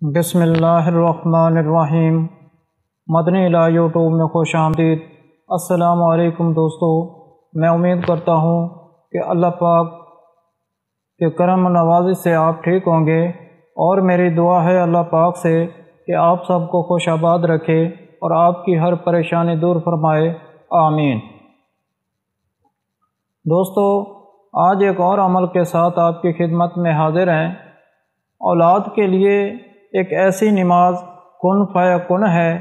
بسم اللہ الرحمن الرحیم۔ مدنی الہ یوٹیوب میں خوش آمدید۔ السلام علیکم دوستو، میں امید کرتا ہوں کہ اللہ پاک کے کرم و نوازی سے آپ ٹھیک ہوں گے، اور میری دعا ہے اللہ پاک سے کہ آپ سب کو خوش آباد رکھے اور آپ کی ہر پریشانی دور فرمائے، آمین۔ دوستو، آج ایک اور عمل کے ساتھ آپ کی خدمت میں حاضر ہیں۔ اولاد کے لیے ایک ایسی نماز کن فیکن ہے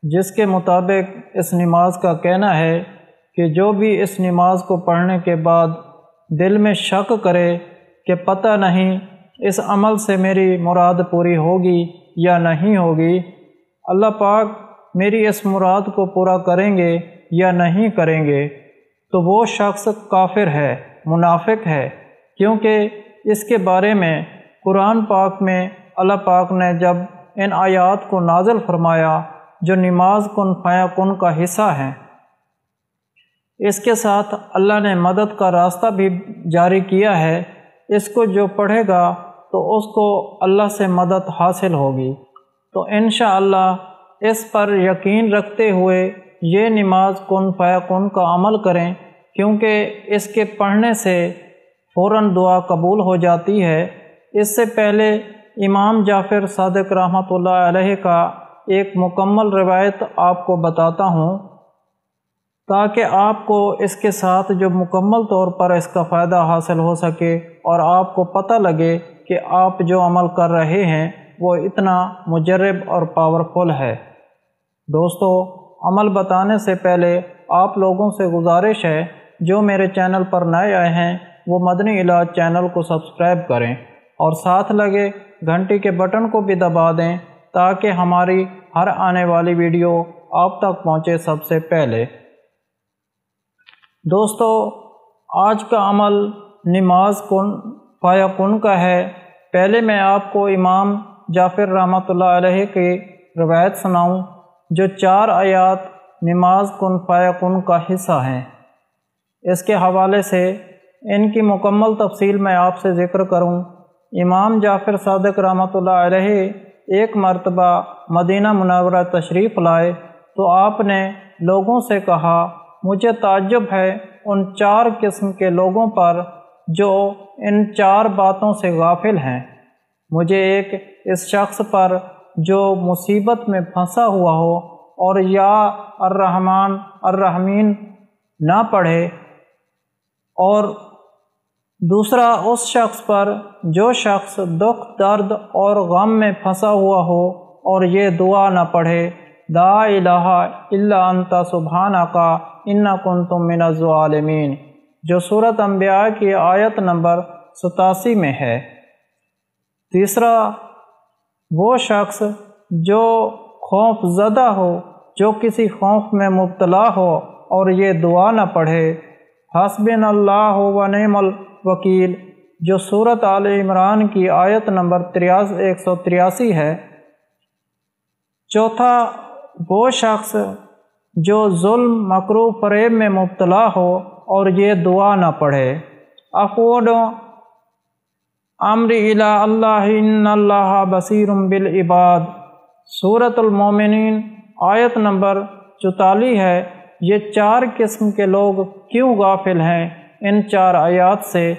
جس کے مطابق اس نماز کا کہنا ہے کہ جو بھی اس نماز کو پڑھنے کے بعد دل میں شک کرے کہ پتہ نہیں اس عمل سے میری مراد پوری ہوگی یا نہیں ہوگی، اللہ پاک میری اس مراد کو پورا کریں گے یا نہیں کریں گے، تو وہ شخص کافر ہے، منافق ہے، کیونکہ اس کے بارے میں قرآن پاک میں اللہ پاک نے جب ان آیات کو نازل فرمایا جو نماز کن فیکن کا حصہ ہیں، اس کے ساتھ اللہ نے مدد کا راستہ بھی جاری کیا ہے۔ اس کو جو پڑھے گا تو اس کو اللہ سے مدد حاصل ہوگی۔ تو انشاءاللہ اس پر یقین رکھتے ہوئے یہ نماز کن فیکن کا عمل کریں، کیونکہ اس کے پڑھنے سے فوراً دعا قبول ہو جاتی ہے۔ اس سے پہلے امام جعفر صادق رحمۃ اللہ علیہ کا ایک مکمل روایت آپ کو بتاتا ہوں، تاکہ آپ کو اس کے ساتھ جو مکمل طور پر اس کا فائدہ حاصل ہو سکے اور آپ کو پتہ لگے کہ آپ جو عمل کر رہے ہیں وہ اتنا مجرب اور پاورفل ہے۔ دوستو، عمل بتانے سے پہلے آپ لوگوں سے گزارش ہے جو میرے چینل پر نئے آئے ہیں وہ مدنی الہ چینل کو سبسکرائب کریں اور ساتھ لگے گھنٹی کے بٹن کو بھی دبا دیں تاکہ ہماری ہر آنے والی ویڈیو آپ تک پہنچے سب سے پہلے۔ دوستو، آج کا عمل نماز کن فیکن کا ہے۔ پہلے میں آپ کو امام جعفر رحمۃ اللہ علیہ کی روایت سناؤں جو 4 آیات نماز کن فیکن کا حصہ ہیں۔ اس کے حوالے سے ان کی مکمل تفصیل میں آپ سے ذکر کروں۔ امام جعفر صادق رحمۃ اللہ علیہ ایک مرتبہ مدینہ منورہ تشریف لائے تو آپ نے لوگوں سے کہا، مجھے تعجب ہے ان 4 قسم کے لوگوں پر جو ان 4 باتوں سے غافل ہیں۔ مجھے ایک اس شخص پر جو مصیبت میں پھنسا ہوا ہو اور یا الرحمن الرحمین نہ پڑھے، اور دوسرا اس شخص پر جو شخص دکھ درد اور غم میں پھنسا ہوا ہو اور یہ دعا نہ پڑھے، لا الہ الا انت سبحانک انی کنت من الظالمین، جو سورۃ انبیاء کی آیت نمبر 87 میں ہے۔ تیسرا وہ شخص جو خوف زدہ ہو، جو کسی خوف میں مبتلا ہو اور یہ دعا نہ پڑھے، حسبنا اللہ و نعم الوکیل، جو سورۃ آل عمران کی آیت نمبر 183 ہے۔ چوتھا وہ شخص جو ظلم مکروہ فریب میں مبتلا ہو اور یہ دعا نہ پڑھے، افوض امری الی اللہ ان اللہ بصیر بالعباد، سورۃ المومنین آیت نمبر 44 ہے۔ یہ 4 قسم کے لوگ کیوں غافل ہیں ان 4 آیات سے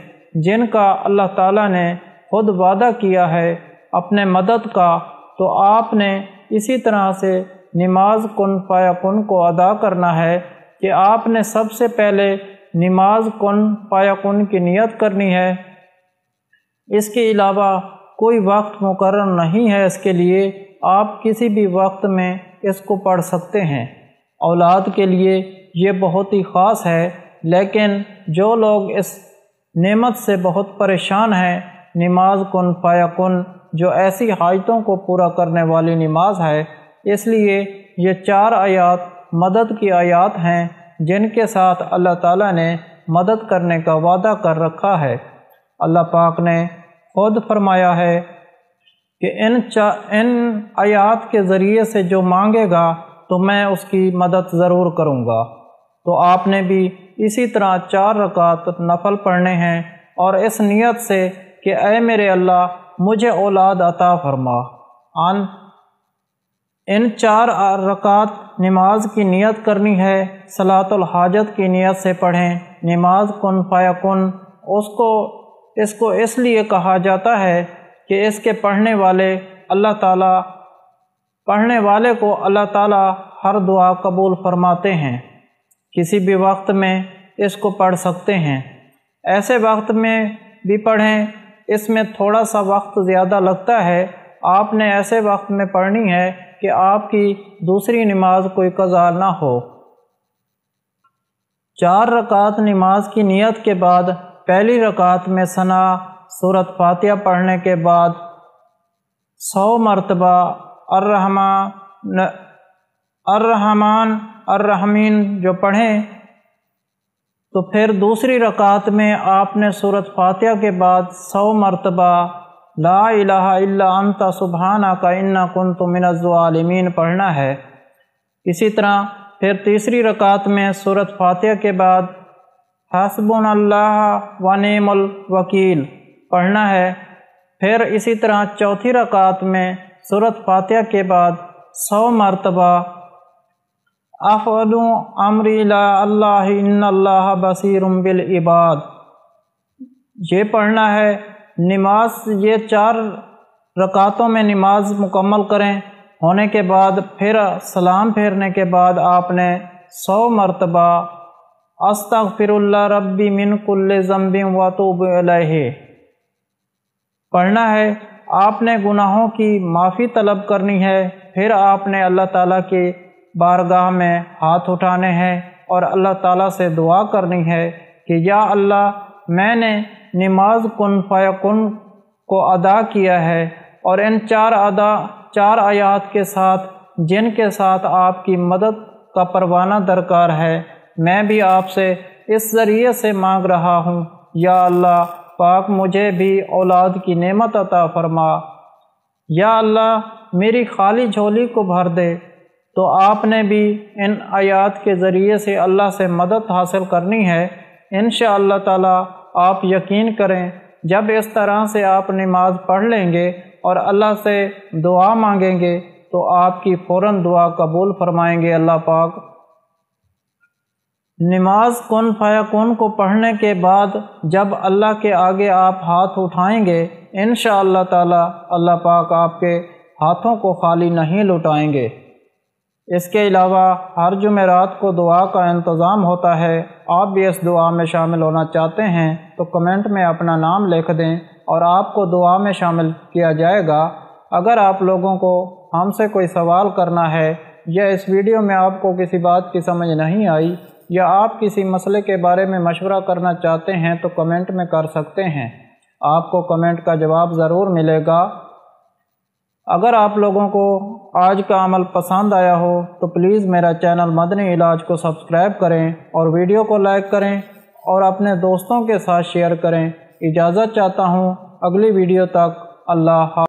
جن کا اللہ تعالیٰ نے خود وعدہ کیا ہے اپنے مدد کا؟ تو آپ نے اسی طرح سے نماز کن فیکن کو ادا کرنا ہے کہ آپ نے سب سے پہلے نماز کن فیکن کی نیت کرنی ہے۔ اس کے علاوہ کوئی وقت مقرر نہیں ہے اس کے لیے، آپ کسی بھی وقت میں اس کو پڑھ سکتے ہیں۔ اولاد کے لیے یہ بہت ہی خاص ہے، لیکن جو لوگ اس نعمت سے بہت پریشان ہیں، نماز کن فیکن جو ایسی حاجتوں کو پورا کرنے والی نماز ہے، اس لیے یہ 4 آیات مدد کی آیات ہیں جن کے ساتھ اللہ تعالیٰ نے مدد کرنے کا وعدہ کر رکھا ہے۔ اللہ پاک نے خود فرمایا ہے کہ ان آیات کے ذریعے سے جو مانگے گا تو میں اس کی مدد ضرور کروں گا۔ تو آپ نے بھی اسی طرح 4 رکعت نفل پڑھنے ہیں اور اس نیت سے کہ اے میرے اللہ مجھے اولاد عطا فرما، ان 4 رکعت نماز کی نیت کرنی ہے، صلاۃ الحاجت کی نیت سے پڑھیں۔ نماز کن فیکن اس کو اس لیے کہا جاتا ہے کہ اس کے پڑھنے والے کو اللہ تعالیٰ ہر دعا قبول فرماتے ہیں۔ کسی بھی وقت میں اس کو پڑھ سکتے ہیں، ایسے وقت میں بھی پڑھیں اس میں تھوڑا سا وقت زیادہ لگتا ہے۔ آپ نے ایسے وقت میں پڑھنی ہے کہ آپ کی دوسری نماز کوئی قضا نہ ہو۔ 4 رکعت نماز کی نیت کے بعد پہلی رکعت میں ثنا سورۃ فاتحہ پڑھنے کے بعد 100 مرتبہ الرحمن الرحمین جو پڑھیں، تو پھر دوسری رکعت میں آپ نے سورۃ فاتحہ کے بعد 100 مرتبہ لا الہ الا انت سبحانک انی کنت من الظالمین پڑھنا ہے۔ اسی طرح پھر تیسری رکعت میں سورۃ فاتحہ کے بعد حسبنا اللہ و نعم الوکیل پڑھنا ہے۔ پھر اسی طرح چوتھی رکعت میں سورۃ فاتحہ کے بعد 100 مرتبہ افعل امری لا اللہ ان اللہ بصیر بالعباد یہ پڑھنا ہے۔ یہ 4 رکعتوں میں نماز مکمل کریں ہونے کے بعد پھر سلام پھیرنے کے بعد آپ نے 100 مرتبہ استغفر اللہ ربی من کل ذنب واتوب الیہ پڑھنا ہے۔ آپ نے گناہوں کی معافی طلب کرنی ہے، پھر آپ نے اللہ تعالیٰ کی بارگاہ میں ہاتھ اٹھانے ہیں اور اللہ تعالیٰ سے دعا کرنی ہے کہ یا اللہ میں نے نماز کن فیکن کو ادا کیا ہے، اور ان 4 آیات کے ساتھ جن کے ساتھ آپ کی مدد کا پروانہ درکار ہے، میں بھی آپ سے اس ذریعے سے مانگ رہا ہوں، یا اللہ پاک مجھے بھی اولاد کی نعمت عطا فرما، یا اللہ میری خالی جھولی کو بھر دے۔ تو آپ نے بھی ان آیات کے ذریعے سے اللہ سے مدد حاصل کرنی ہے۔ انشاءاللہ تعالیٰ آپ یقین کریں، جب اس طرح سے آپ نماز پڑھ لیں گے اور اللہ سے دعا مانگیں گے تو آپ کی فوراً دعا قبول فرمائیں گے اللہ پاک۔ نماز کن فیکن کو پڑھنے کے بعد جب اللہ کے آگے آپ ہاتھ اٹھائیں گے، انشاءاللہ تعالی اللہ پاک آپ کے ہاتھوں کو خالی نہیں لٹائیں گے۔ اس کے علاوہ ہر جمعرات کو دعا کا انتظام ہوتا ہے۔ آپ بھی اس دعا میں شامل ہونا چاہتے ہیں تو کمنٹ میں اپنا نام لکھ دیں اور آپ کو دعا میں شامل کیا جائے گا۔ اگر آپ لوگوں کو ہم سے کوئی سوال کرنا ہے یا اس ویڈیو میں آپ کو کسی بات کی سمجھ نہیں آئی یا آپ کسی مسئلے کے بارے میں مشورہ کرنا چاہتے ہیں تو کمنٹ میں کر سکتے ہیں، آپ کو کمنٹ کا جواب ضرور ملے گا۔ اگر آپ لوگوں کو آج کا عمل پسند آیا ہو تو پلیز میرا چینل مدنی علاج کو سبسکرائب کریں اور ویڈیو کو لائک کریں اور اپنے دوستوں کے ساتھ شیئر کریں۔ اجازت چاہتا ہوں، اگلی ویڈیو تک اللہ حافظ۔